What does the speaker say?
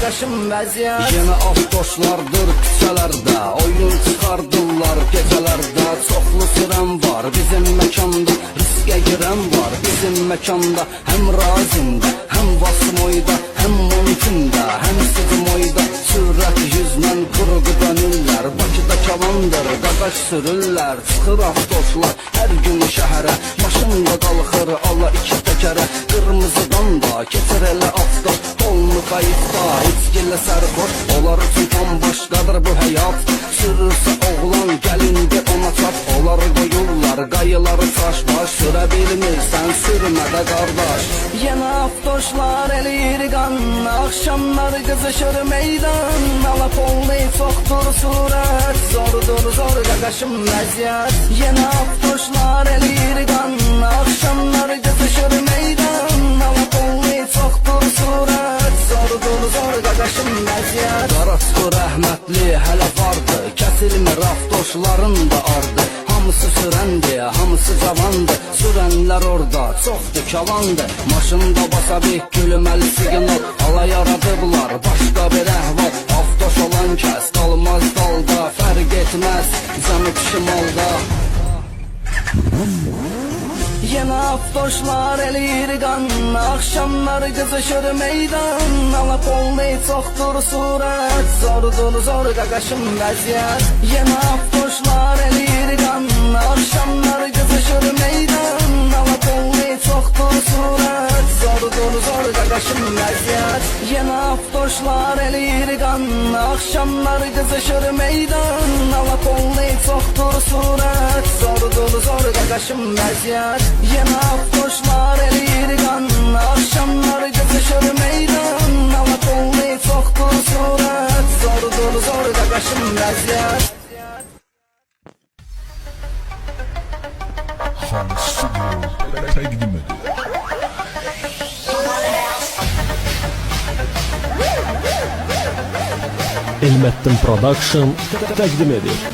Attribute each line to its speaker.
Speaker 1: qaqaşım vəziyyət.
Speaker 2: Yeni avtoşlardır küçələrdə, oyun çıxardırlar gecələrdə. Çoxlu sürən var bizim məkanda, riskə girən var bizim məkanda. Həm razində, həm vasmoyda, həm montunda, həm sizmoyda. Sürət yüzlə qırğı dönürlər, Bakıda kalandır, qaqaş sürürlər. Çıxır avtoşlar hər gün şəhərə, maşınla qalxır Allah iki təkərə. Qırmızıdan da keçir elə avtoş, olmu qayıqda, heç gələ sərxoş. Onlar üçün tam başqadır bu həyat. Sürürsə oğlan gəlindi ona çat. Onlar qoyurlar qayıları saç baş. Sürə bilmirsən sürmədə qardaş.
Speaker 1: Yeni avtoşlar eləyir qan, axşamlar qızışır meydan. Alap olmayı çoxdur surət, zordur zor qaqaşım vəziyyət. Yeni avtoşlar eləyir qan, axşamlar qızışır meydan. Alap olmayı çoxdur surət, zordur zor qaqaşım vəziyyət.
Speaker 2: Qaraçı rəhmətli hələ vardı, kəsilmir avtoşların da ardı. Hamısı sürəndi, hamısı cavandı, sürənlər orada çoxdur kalandı. Maşında basa bir gülməli signal, ala yaradıblar başqa bir əhval. Avtoş olan kəs qalmaz dalda, fərq etməz cənub şimalda.
Speaker 1: Yeni avtoşlar eləyir qan, axşamlar qızışır meydan. Alap olmayı çoxdur surət, zordur zor qaqaşım vəziyyət. Yeni avtoşlar eləyir qan, axşamlar qızışır meydan. Alap olmayı çoxdur surət, zordur zor qaqaşım vəziyyət. Yeni avtoşlar eləyir qan, axşamlar qızışır meydan. Alap olmayı çoxdur surət, zordur zor qaqaşım vəziyyət. Yeni avtoşlar eləyir qan, axşamlar qızışır meydan. Alap olmayı çoxdur surət, zordur zor qaqaşım vəziyyət.
Speaker 3: Hansı təqdim edir?
Speaker 4: Elmettin Production təqdim edir.